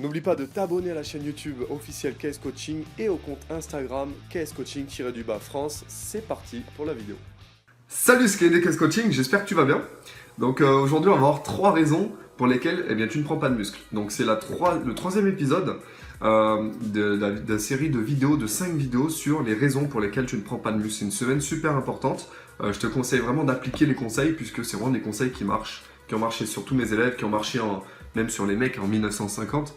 N'oublie pas de t'abonner à la chaîne YouTube officielle KS Coaching et au compte Instagram KS Coaching-France. C'est parti pour la vidéo. Salut, c'est KS Coaching, j'espère que tu vas bien. Donc aujourd'hui on va voir 3 raisons pour lesquelles tu ne prends pas de muscle. Donc c'est le troisième épisode de la série de vidéos, de 5 vidéos sur les raisons pour lesquelles tu ne prends pas de muscle. C'est une semaine super importante. Je te conseille vraiment d'appliquer les conseils puisque c'est vraiment des conseils qui marchent, qui ont marché sur tous mes élèves, qui ont marché même sur les mecs en 1950.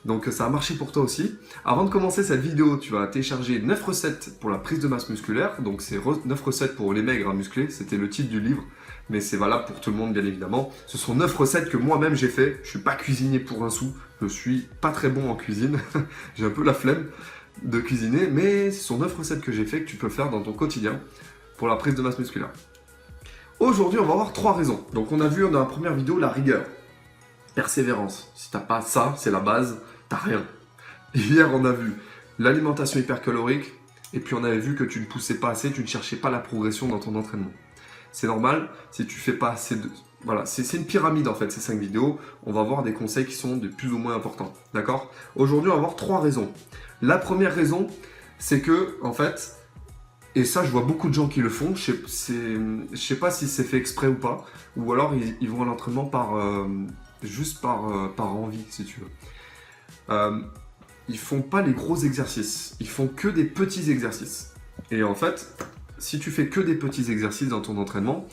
Donc ça a marché pour toi aussi. Avant de commencer cette vidéo, tu vas télécharger 9 recettes pour la prise de masse musculaire. Donc c'est 9 recettes pour les maigres à muscler, c'était le titre du livre. Mais c'est valable pour tout le monde bien évidemment. Ce sont 9 recettes que moi-même j'ai fait. Je suis pas cuisinier pour un sou. Je suis pas très bon en cuisine. J'ai un peu la flemme de cuisiner. Mais ce sont 9 recettes que j'ai fait que tu peux faire dans ton quotidien pour la prise de masse musculaire. Aujourd'hui, on va voir 3 raisons. Donc on a vu dans la première vidéo la rigueur. Persévérance. Si t'as pas ça, c'est la base, t'as rien. Hier, on a vu l'alimentation hypercalorique et puis on avait vu que tu ne poussais pas assez, tu ne cherchais pas la progression dans ton entraînement. C'est normal, si tu fais pas assez de... Voilà, c'est une pyramide en fait, ces 5 vidéos. On va voir des conseils qui sont de plus ou moins importants, d'accord? Aujourd'hui, on va voir 3 raisons. La première raison, c'est que, en fait, et ça, je vois beaucoup de gens qui le font, je sais pas si c'est fait exprès ou pas, ou alors ils vont à l'entraînement juste par envie, si tu veux. Ils font pas les gros exercices, ils font que des petits exercices. Et en fait, si tu fais que des petits exercices dans ton entraînement,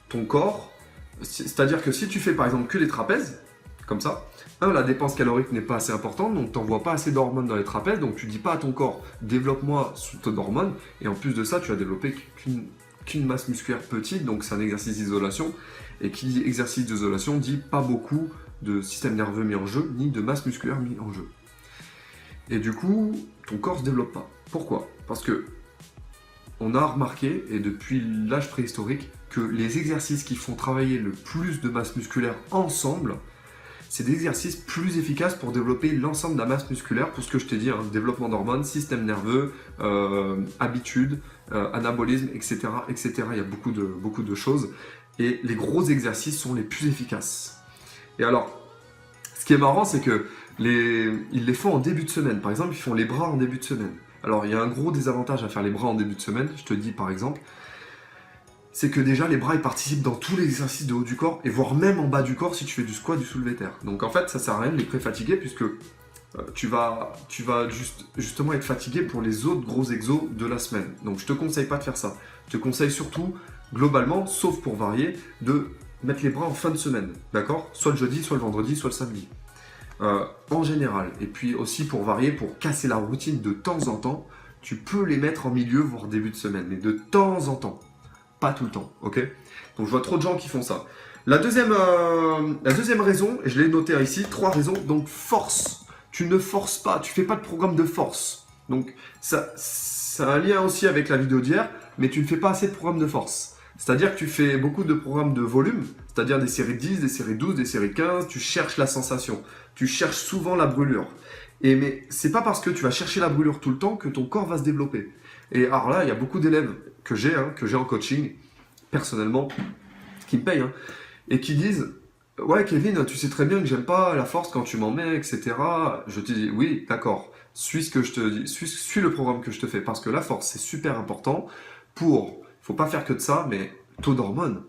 ton corps, c'est-à-dire que si tu fais par exemple que les trapèzes, comme ça, la dépense calorique n'est pas assez importante, donc tu n'envoies pas assez d'hormones dans les trapèzes, donc tu dis pas à ton corps, développe-moi sous ton d'hormones, et en plus de ça, tu as développé qu'une masse musculaire petite, donc c'est un exercice d'isolation, et qui dit exercice d'isolation dit pas beaucoup de système nerveux mis en jeu, ni de masse musculaire mis en jeu. Et du coup, ton corps se développe pas. Pourquoi? Parce que on a remarqué, et depuis l'âge préhistorique, que les exercices qui font travailler le plus de masse musculaire ensemble, c'est des exercices plus efficaces pour développer l'ensemble de la masse musculaire, pour ce que je t'ai dit, développement d'hormones, système nerveux, habitudes, anabolisme, etc., etc. Il y a beaucoup de choses. Et les gros exercices sont les plus efficaces. Et alors, ce qui est marrant, c'est que ils les font en début de semaine. Par exemple, ils font les bras en début de semaine. Alors, il y a un gros désavantage à faire les bras en début de semaine, je te dis par exemple, c'est que déjà les bras ils participent dans tous les exercices de haut du corps et voire même en bas du corps si tu fais du squat, du soulevé terre. Donc en fait ça sert à rien de les pré-fatiguer puisque tu vas justement être fatigué pour les autres gros exos de la semaine. Donc je te conseille pas de faire ça. Je te conseille surtout globalement, sauf pour varier, de mettre les bras en fin de semaine, d'accord? Soit le jeudi, soit le vendredi, soit le samedi. En général, et puis aussi pour varier, pour casser la routine de temps en temps, tu peux les mettre en milieu, voire début de semaine, mais de temps en temps. Pas tout le temps, ok? Donc je vois trop de gens qui font ça. La deuxième raison, et je l'ai noté ici, 3 raisons, donc force. Tu ne forces pas, tu fais pas de programme de force. Donc ça a un lien aussi avec la vidéo d'hier, mais tu ne fais pas assez de programmes de force. C'est-à-dire que tu fais beaucoup de programmes de volume, c'est-à-dire des séries de 10, des séries de 12, des séries de 15, tu cherches la sensation, tu cherches souvent la brûlure. Mais c'est pas parce que tu vas chercher la brûlure tout le temps que ton corps va se développer. Et alors là, il y a beaucoup d'élèves que j'ai en coaching, personnellement, qui me payent, et qui disent « Ouais Kevin, tu sais très bien que j'aime pas la force quand tu m'en mets, etc. » Je te dis « Oui, d'accord, suis ce que je te dis, suis le programme que je te fais, parce que la force, c'est super important pour, il faut pas faire que de ça, mais taux d'hormones.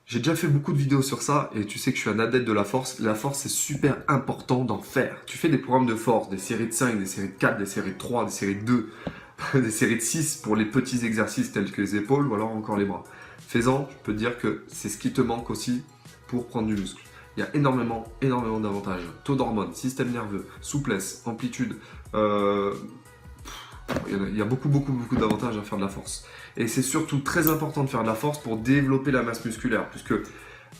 J'ai déjà fait beaucoup de vidéos sur ça, et tu sais que je suis un adepte de la force. La force, c'est super important d'en faire. Tu fais des programmes de force, des séries de 5, des séries de 4, des séries de 3, des séries de 2, des séries de 6 pour les petits exercices tels que les épaules ou alors encore les bras. Fais-en, je peux te dire que c'est ce qui te manque aussi pour prendre du muscle. Il y a énormément d'avantages. Taux d'hormones, système nerveux, souplesse, amplitude. Il y a beaucoup d'avantages à faire de la force. Et c'est surtout très important de faire de la force pour développer la masse musculaire. Puisque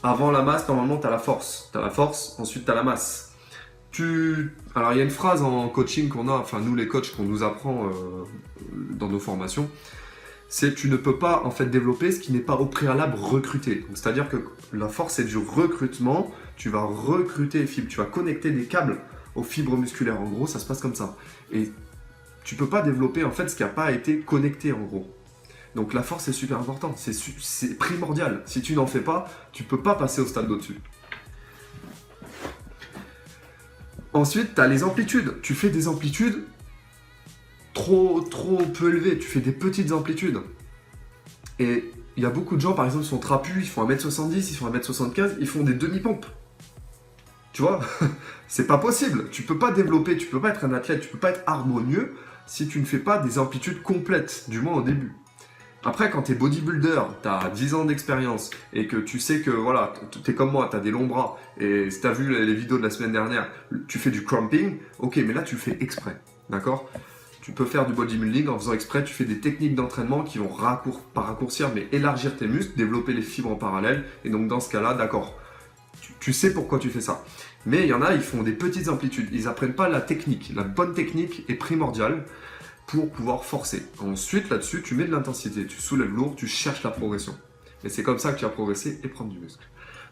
avant la masse, normalement, tu as la force. Tu as la force, ensuite tu as la masse. Alors il y a une phrase en coaching qu'on a, enfin nous les coachs qu'on nous apprend dans nos formations, c'est tu ne peux pas en fait développer ce qui n'est pas au préalable recruté. C'est-à-dire que la force c'est du recrutement, tu vas recruter les fibres, tu vas connecter des câbles aux fibres musculaires. En gros ça se passe comme ça. Et tu peux pas développer en fait ce qui n'a pas été connecté en gros. Donc la force c'est super important, c'est primordial. Si tu n'en fais pas, tu peux pas passer au stade d'au-dessus. Ensuite, tu as les amplitudes. Tu fais des amplitudes trop peu élevées. Tu fais des petites amplitudes. Et il y a beaucoup de gens, par exemple, sont trapus, ils font 1m70, ils font 1m75, ils font des demi-pompes. Tu vois, c'est pas possible. Tu peux pas développer, tu peux pas être un athlète, tu peux pas être harmonieux si tu ne fais pas des amplitudes complètes, du moins au début. Après, quand tu es bodybuilder, tu as 10 ans d'expérience et que tu sais que voilà, tu es comme moi, tu as des longs bras et si tu as vu les vidéos de la semaine dernière, tu fais du cramping, ok, mais là tu le fais exprès, d'accord? Tu peux faire du bodybuilding en faisant exprès, tu fais des techniques d'entraînement qui vont pas raccourcir, mais élargir tes muscles, développer les fibres en parallèle. Et donc dans ce cas-là, d'accord, tu sais pourquoi tu fais ça. Mais il y en a, ils font des petites amplitudes, ils n'apprennent pas la technique. La bonne technique est primordiale pour pouvoir forcer. Ensuite, là-dessus, tu mets de l'intensité, tu soulèves lourd, tu cherches la progression. Et c'est comme ça que tu vas progresser et prendre du muscle.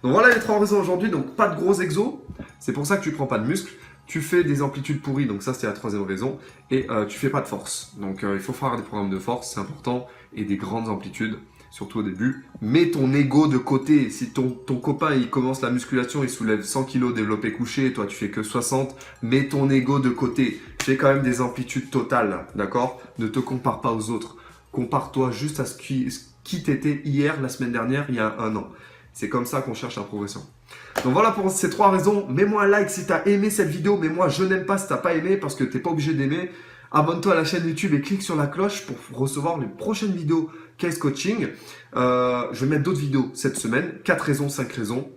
Donc voilà les 3 raisons aujourd'hui, donc pas de gros exos, c'est pour ça que tu prends pas de muscle. Tu fais des amplitudes pourries, donc ça c'est la 3e raison, et tu fais pas de force. Donc il faut faire des programmes de force, c'est important, et des grandes amplitudes, surtout au début. Mets ton ego de côté. Si ton copain il commence la musculation, il soulève 100 kg développé couché, et toi tu fais que 60, mets ton ego de côté. Fais quand même des amplitudes totales, d'accord? Ne te compare pas aux autres. Compare-toi juste à ce qui t'étais hier, la semaine dernière, il y a 1 an. C'est comme ça qu'on cherche la progression. Donc voilà pour ces 3 raisons. Mets-moi un like si tu as aimé cette vidéo. Mais moi, je n'aime pas si tu n'as pas aimé parce que tu n'es pas obligé d'aimer. Abonne-toi à la chaîne YouTube et clique sur la cloche pour recevoir les prochaines vidéos Case Coaching. Je vais mettre d'autres vidéos cette semaine. 4 raisons, 5 raisons.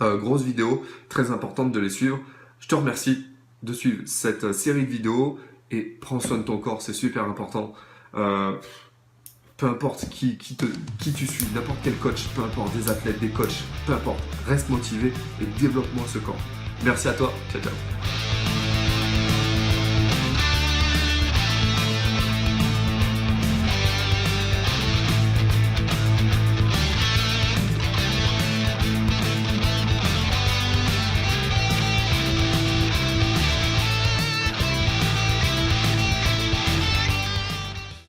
Grosse vidéo, très importante de les suivre. Je te remercie de suivre cette série de vidéos et prends soin de ton corps, c'est super important. Peu importe qui tu suis, n'importe quel coach, peu importe, des athlètes, des coachs, peu importe, reste motivé et développe-moi ce corps. Merci à toi, ciao ciao.